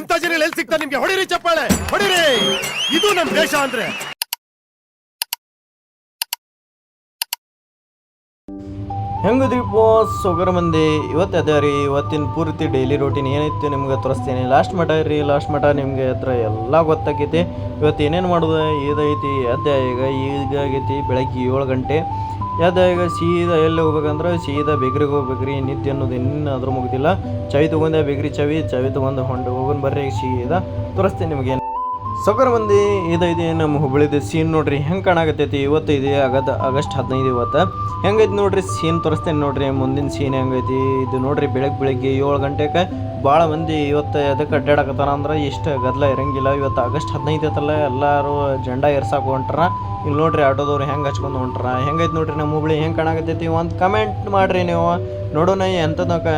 ಇಂಥ ಜನ ಎಲ್ಲಿ ಸಿಗ್ತಾ ನಿಮ್ಗೆ? ಹೊಡಿರಿ ಚಪ್ಪಾಳೆ, ಹೊಡಿರಿ. ಇದು ನಮ್ ದೇಶ ಅಂದ್ರೆ. ಹೆಂಗದ್ರಿಪ್ಪ ಸೊಗರ ಮಂದಿ, ಇವತ್ತು ಅದ ರೀ ಇವತ್ತಿನ ಪೂರ್ತಿ ಡೈಲಿ ರೂಟೀನ್ ಏನೈತಿ ನಿಮ್ಗೆ ತೋರಿಸ್ತೀನಿ. ಲಾಸ್ಟ್ ಮಟ ನಿಮಗೆ ಹತ್ರ ಎಲ್ಲ ಗೊತ್ತಾಗೈತಿ. ಇವತ್ತು ಏನೇನು ಮಾಡೋದು ಇದೈತಿ. ಈಗ ಆಗೈತಿ ಬೆಳಗ್ಗೆ 7 ಗಂಟೆ. ಈಗ ಸೀದಾ ಎಲ್ಲಿ ಹೋಗ್ಬೇಕಂದ್ರೆ ಸೀದಾ ಬೇಕ್ರಿಗೆ ಹೋಗ್ಬೇಕ್ರಿ. ನಿತ್ಯ ಅನ್ನೋದು ಇನ್ನೂ ಅದ್ರ ಮುಗ್ದಿಲ್ಲ. ಚಾವಿ ತೊಗೊಂಡೆ, ಬೇಕ್ರಿ ಚಾವಿ ತೊಗೊಂಡು ಹೋಗೋಣ ಬರ್ರಿ. ಸೀದಾ ತೋರಿಸ್ತೀನಿ ನಿಮಗೆ. ಸೊಗರ ಮಂದಿ, ಇದೈತಿ ನಮ್ಮ ಹುಬ್ಬಳ್ಳಿದ ಸೀನ್ ನೋಡ್ರಿ ಹೆಂಗೆ ಕಾಣಾಕತ್ತೈತಿ. ಇವತ್ತು ಇದೆ ಆಗಸ್ಟ್ 15 ಇವತ್ತು. ಹೆಂಗೈತಿ ನೋಡ್ರಿ ಸೀನ್ ತೋರಿಸ್ತೇನೆ ನೋಡ್ರಿ. ಮುಂದಿನ ಸೀನ್ ಹೆಂಗೈತಿ ಇದು ನೋಡ್ರಿ. ಬೆಳಗ್ಗೆ 7 ಗಂಟೆಗೆ ಭಾಳ ಮಂದಿ ಇವತ್ತು ಅದಕ್ಕೆ ಅಡ್ಡಾಡಕತ್ತಾರ ಅಂದ್ರೆ ಇಷ್ಟು ಗದ್ದಲ ಇರಂಗಿಲ್ಲ. ಇವತ್ತು ಆಗಸ್ಟ್ 15 ಐತಲ್ಲ, ಎಲ್ಲರೂ ಜೆಂಡಾ ಏರ್ಸಾಕ ಹೊಂಟ್ರ. ಇಲ್ಲಿ ನೋಡ್ರಿ ಆಟೋದವ್ರು ಹೆಂಗೆ ಹಚ್ಕೊಂಡು ಹೊಂಟ್ರ. ಹೆಂಗೈತಿ ನೋಡ್ರಿ ನಮ್ಮ ಹುಬ್ಬಳ್ಳಿ ಹೆಂಗೆ ಕಾಣಾಕತ್ತೈತಿ. ಒಂದು ಕಮೆಂಟ್ ಮಾಡಿರಿ ನೀವು, ನೋಡೋಣ ಎಂಥದ್ದು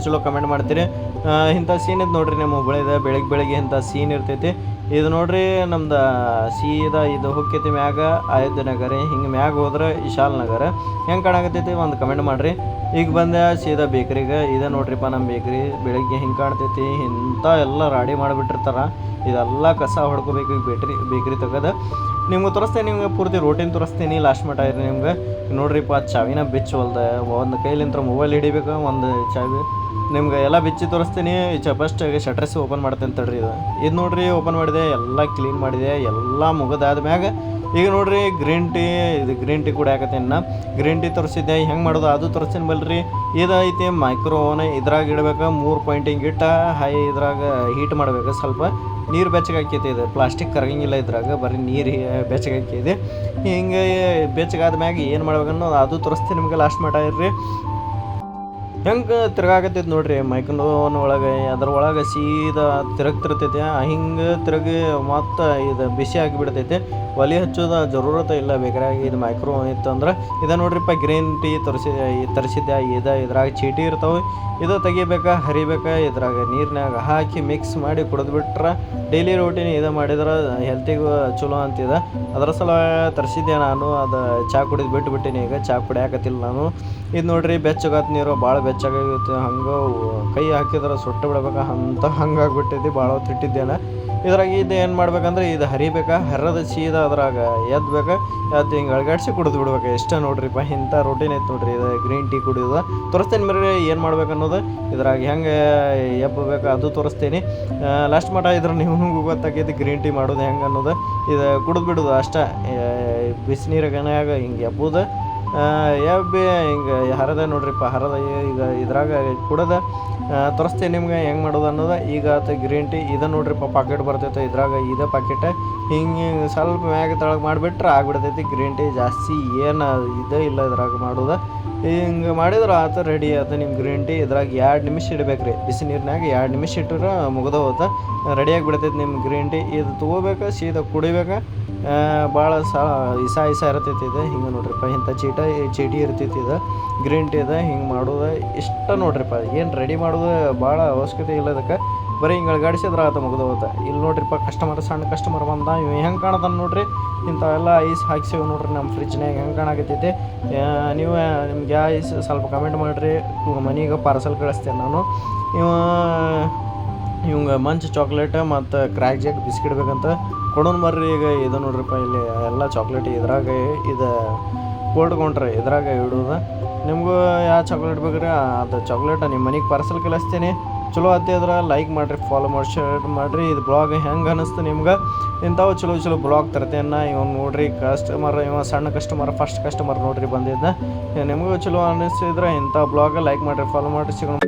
ಚಲೋ ಕಮೆಂಟ್ ಮಾಡ್ತೀರಿ. ಇಂಥ ಸೀನ್ ಇದು ನೋಡ್ರಿ ನಮ್ಮ ಹುಬ್ಬಳ್ಳಿದ. ಬೆಳಗ್ಗೆ ಇಂಥ ಸೀನ್ ಇರ್ತೈತಿ. ಇದು ನೋಡ್ರಿ ನಮ್ದು ಸೀದಾ ಇದು ಹೋಗ್ತೈತಿ ಮ್ಯಾಗ ಅಯೋಧ್ಯ ನಗರ. ಹಿಂಗೆ ಮ್ಯಾಗ ಹೋದ್ರೆ ವಿಶಾಲ್ ನಗರ. ಹೆಂಗೆ ಕಾಣಾಕತ್ತೈತಿ ಒಂದು ಕಮೆಂಟ್ ಮಾಡಿರಿ. ಈಗ ಬಂದೆ ಸೀದಾ ಬೇಕ್ರಿಗೆ. ಇದೆ ನೋಡ್ರಿಪ್ಪ ನಮ್ಮ ಬೇಕ್ರಿ. ಬೆಳಗ್ಗೆ ಹಿಂಗೆ ಕಾಣ್ತೈತಿ. ಇಂಥ ಎಲ್ಲ ರೆಡಿ ಮಾಡಿಬಿಟ್ಟಿರ್ತಾರೆ. ಇದೆಲ್ಲ ಕಸ ಹೊಡ್ಕೋಬೇಕು ಈಗ ಬೇಕ್ರಿ ತೆಗೆದು ನಿಮ್ಗೆ ತೋರಿಸ್ತೇನೆ. ನಿಮ್ಗೆ ಪೂರ್ತಿ ರೋಟಿನ್ ತೋರಿಸ್ತೀನಿ. ಲಾಸ್ಟ್ ಮಟ ಇರಿ ನಿಮ್ಗೆ. ನೋಡ್ರಿಪ್ಪ ಚಾವಿನ ಬಿಚ್ಚವಲ್ದೆ. ಒಂದು ಕೈಲಿಂತ್ರ ಮೊಬೈಲ್ ಹಿಡಿಬೇಕು, ಒಂದು ಚಾವಿ ನಿಮ್ಗೆ ಎಲ್ಲ ಬಿಚ್ಚಿ ತೋರಿಸ್ತೀನಿ. ಫಸ್ಟ್ ಶಟ್ರಸ್ ಓಪನ್ ಮಾಡ್ತೇನೆ ತಡ್ರಿ. ಇದು ನೋಡ್ರಿ ಓಪನ್ ಮಾಡಿದೆ, ಎಲ್ಲ ಕ್ಲೀನ್ ಮಾಡಿದೆ, ಎಲ್ಲ ಮುಗಿದಾದ ಮ್ಯಾಗ ಈಗ ನೋಡ್ರಿ ಗ್ರೀನ್ ಟೀ ಕೂಡ ಹಾಕತ್ತೇನೆ. ಗ್ರೀನ್ ಟೀ ತೋರಿಸಿದ್ದೆ ಹೆಂಗೆ ಮಾಡೋದು ಅದು ತೋರಿಸ್ತೀನಿ ಬಲ್ರಿ. ಇದೈತಿ ಮೈಕ್ರೋ ಓವನ್. ಇದ್ರಾಗ ಇಡ್ಬೇಕು 3 ಪಾಯಿಂಟಿಂಗ್ ಇಟ್ಟ ಹೈ ಇದ್ರಾಗ ಹೀಟ್ ಮಾಡ್ಬೇಕು. ಸ್ವಲ್ಪ ನೀರು ಬೆಚ್ಚಗೆ ಹಾಕೈತಿ. ಇದು ಪ್ಲಾಸ್ಟಿಕ್ ಕರಗಂಗಿಲ್ಲ ಇದ್ರಾಗ, ಬರೀ ನೀರು ಬೆಚ್ಚಗೆ ಹಾಕೈತಿ. ಹಿಂಗೆ ಬೆಚ್ಚಗಾದ ಮ್ಯಾಗ ಏನು ಮಾಡ್ಬೇಕನ್ನೋ ಅದು ತೋರಿಸ್ತೀನಿ ನಿಮ್ಗೆ. ಲಾಸ್ಟ್ ಮಟ ಇರ್ರಿ. ಹೆಂಗೆ ತಿರ್ಗಾಕತ್ತೈತಿ ನೋಡ್ರಿ ಮೈಕ್ರೋನ್ ಒಳಗೆ. ಅದ್ರೊಳಗೆ ಸೀದಾ ತಿರುಗ್ತಿರ್ತೈತಿ. ಹಿಂಗೆ ತಿರುಗಿ ಮತ್ತು ಇದು ಬಿಸಿ ಆಗಿಬಿಡ್ತೈತಿ. ಒಲೆ ಹಚ್ಚೋದು ಜರೂರತ ಇಲ್ಲ ಬೇಕಾಗಿ. ಇದು ಮೈಕ್ರೋ ಇತ್ತು ಅಂದ್ರೆ ಇದು ನೋಡ್ರಿಪ್ಪ ಗ್ರೀನ್ ಟೀ ತರಿಸಿದ್ದೆ. ಇದ್ರಾಗ ಚೀಟಿ ಇರ್ತಾವೆ. ಇದು ತೆಗಿಬೇಕಾ ಹರಿಬೇಕಾ ಇದ್ರಾಗ ನೀರಿನಾಗ ಹಾಕಿ ಮಿಕ್ಸ್ ಮಾಡಿ ಕುಡಿದ್ಬಿಟ್ರೆ ಡೈಲಿ ರೂಟೀನ್ ಇದು ಮಾಡಿದ್ರೆ ಹೆಲ್ತಿಗೂ ಚಲೋ ಅಂತಿದೆ. ಅದರ ಸಲ ತರಿಸಿದ್ದೆ ನಾನು. ಅದು ಚಹಾ ಕುಡಿದು ಬಿಟ್ಟಿನಿ. ಈಗ ಚಹಾ ಕುಡಿಯಾಕತ್ತಿಲ್ಲ ನಾನು. ಇದು ನೋಡ್ರಿ ಬೆಚ್ಚಗಾತ್ ನೀರು, ಭಾಳ ಬೆಚ್ಚಗಾಗುತ್ತೆ. ಹಂಗೆ ಕೈ ಹಾಕಿದ್ರೆ ಸುಟ್ಟು ಬಿಡ್ಬೇಕು ಹಂಗಾಗ್ಬಿಟ್ಟಿದ್ದೆ. ಭಾಳ ಹೊತ್ತು ಇಟ್ಟಿದ್ದೇನೆ ಇದ್ರಾಗ. ಇದು ಏನು ಮಾಡ್ಬೇಕಂದ್ರೆ ಇದು ಹರಿಬೇಕಾ, ಹರದ ಸೀದಾ ಅದ್ರಾಗ ಎದ್ದು ಹಿಂಗೆ ಅಳಗಾಡಿಸಿ ಕುಡಿದು ಬಿಡ್ಬೇಕು. ಇಷ್ಟ ನೋಡ್ರಿಪ್ಪ. ಇಂಥ ರೂಟೀನ್ ಐತೆ ನೋಡ್ರಿ ಇದು ಗ್ರೀನ್ ಟೀ ಕುಡಿಯೋದು. ತೋರಿಸ್ತೇನೆ ಬರ್ರಿ ಏನು ಮಾಡ್ಬೇಕು ಅನ್ನೋದು. ಇದ್ರಾಗ ಹೆಂಗೆ ಎಬ್ಬಬೇಕು ಅದು ತೋರಿಸ್ತೀನಿ. ಲಾಸ್ಟ್ ಮಟ ಇದ್ರೆ ನೀವು ಗೊತ್ತಾಗೈತಿ ಗ್ರೀನ್ ಟೀ ಮಾಡೋದು ಹೆಂಗೆ ಅನ್ನೋದು. ಇದು ಕುಡಿದು ಬಿಡೋದು ಅಷ್ಟೇ. ಬಿಸಿನೀರಾಗ ಹಿಂಗೆ ಎಬ್ಬುದು ಎಬ್ಬಿ ಹಿಂಗೆ ಹರದ ನೋಡ್ರಿಪ್ಪ. ಹರದ ಈಗ ಇದ್ರಾಗ ಕುಡೋದು ತೋರಿಸ್ತೀನಿ ನಿಮ್ಗೆ ಹೆಂಗೆ ಮಾಡೋದು ಅನ್ನೋದು. ಈಗ ಆತ ಗ್ರೀನ್ ಟೀ ಇದು ನೋಡ್ರಿಪ್ಪ ಪಾಕೆಟ್ ಬರ್ತೈತೆ ಇದ್ರಾಗ. ಇದೇ ಪಾಕೆಟ್ ಹಿಂಗೆ ಸ್ವಲ್ಪ ಮ್ಯಾಗ ತಳಗೆ ಮಾಡಿಬಿಟ್ರೆ ಆಗ್ಬಿಡ್ತೈತಿ ಗ್ರೀನ್ ಟೀ. ಜಾಸ್ತಿ ಏನು ಇದೇ ಇಲ್ಲ ಇದ್ರಾಗ ಮಾಡೋದು. ಹಿಂಗೆ ಮಾಡಿದ್ರೆ ಆತ ರೆಡಿ ಆತ ನಿಮ್ಮ ಗ್ರೀನ್ ಟೀ. ಇದ್ರಾಗ 2 ನಿಮಿಷ ಇಡಬೇಕು ರೀ. ಬಿಸಿ ನೀರಿನಾಗ 2 ನಿಮಿಷ ಇಟ್ಟರೆ ಮುಗ್ದು ಹೋತ ರೆಡಿಯಾಗಿಬಿಡ್ತೈತಿ ನಿಮ್ಮ ಗ್ರೀನ್ ಟೀ. ಇದು ತೊಗೋಬೇಕು ಸೀದಾ ಕುಡಿಬೇಕು. ಭಾಳ ಇಸ ಇರ್ತೈತಿ ಇದು. ಹಿಂಗೆ ನೋಡ್ರಿಪ್ಪ ಇಂಥ ಚೀಟಿ ಇರ್ತೈತಿ ಇದು ಗ್ರೀನ್ ಟೀ ಇದು. ಹಿಂಗೆ ಮಾಡೋದು ಇಷ್ಟ ನೋಡ್ರಿಪ್ಪ. ಏನು ರೆಡಿ ಮಾಡೋದು ಭಾಳ ಅವಶ್ಯಕತೆ ಇಲ್ಲ ಇದಕ್ಕೆ. ಬರೀ ಹಿಂಗೆ ಅಳಗಾಡಿಸಿದ್ರೆ ಆತ ಮುಗ್ದು ಹೋಗುತ್ತೆ. ಇಲ್ಲಿ ನೋಡ್ರಿಪ್ಪ ಸಣ್ಣ ಕಸ್ಟಮರ್ ಬಂದ. ಇವು ಹೆಂಗೆ ಕಾಣತಾನೆ ನೋಡ್ರಿ. ಇಂಥವೆಲ್ಲ ಐಸ್ ಹಾಕ್ಸಿವಿ ನೋಡ್ರಿ ನಮ್ಮ ಫ್ರಿಜ್ನಾಗ. ಹೆಂಗೆ ಕಾಣಕತ್ತೈತಿ ನೀವು ನಿಮ್ಗೆ ಐಸ್ ಸ್ವಲ್ಪ ಕಮೆಂಟ್ ಮಾಡಿರಿ. ಮನೆಗೆ ಪಾರ್ಸಲ್ ಕಳಿಸ್ತೇನೆ ನಾನು. ಇವಂಗೆ ಮಂಚ್ ಚಾಕ್ಲೇಟ್ ಮತ್ತು ಕ್ರ್ಯಾಕ್ ಜಾಕ್ ಬಿಸ್ಕಿಟ್ ಬೇಕಂತ ಕೊಡೋಣ ಬರ್ರಿ. ಈಗ ಇದು ನೋಡ್ರಿಪ್ಪ ಇಲ್ಲಿ ಎಲ್ಲ ಚಾಕ್ಲೇಟ್ ಇದ್ರಾಗ ಇದು ಕೋಲ್ಡ್ ಕೌಂಟ್ರ್ ಇದ್ರಾಗ ಇಡೋದು. ನಿಮಗೂ ಯಾವ ಚಾಕ್ಲೇಟ್ ಬೇಕ್ರಿ ಅದು ಚಾಕ್ಲೇಟ ನಿಮ್ಮ ಮನೆಗೆ ಪಾರ್ಸಲ್ ಕಳಿಸ್ತೀನಿ. ಚಲೋ ಹತ್ತಿದ್ರೆ ಲೈಕ್ ಮಾಡಿರಿ, ಫಾಲೋ ಮಾಡಿ, ಶೇರ್ ಮಾಡಿರಿ. ಇದು ಬ್ಲಾಗ್ ಹೆಂಗೆ ಅನ್ನಿಸ್ತು ನಿಮ್ಗೆ. ಇಂಥವು ಚಲೋ ಬ್ಲಾಗ್ ತರ್ತೇನೆ. ಇವ್ನು ನೋಡ್ರಿ ಸಣ್ಣ ಕಸ್ಟಮರ್ ಫಸ್ಟ್ ಕಸ್ಟಮರ್ ನೋಡ್ರಿ ಬಂದಿದ್ದ. ನಿಮಗೂ ಚಲೋ ಅನ್ನಿಸಿದ್ರೆ ಇಂಥ ಬ್ಲಾಗ್ ಲೈಕ್ ಮಾಡಿರಿ, ಫಾಲೋ ಮಾಡಿರಿ. ಸಿಗೋಣ.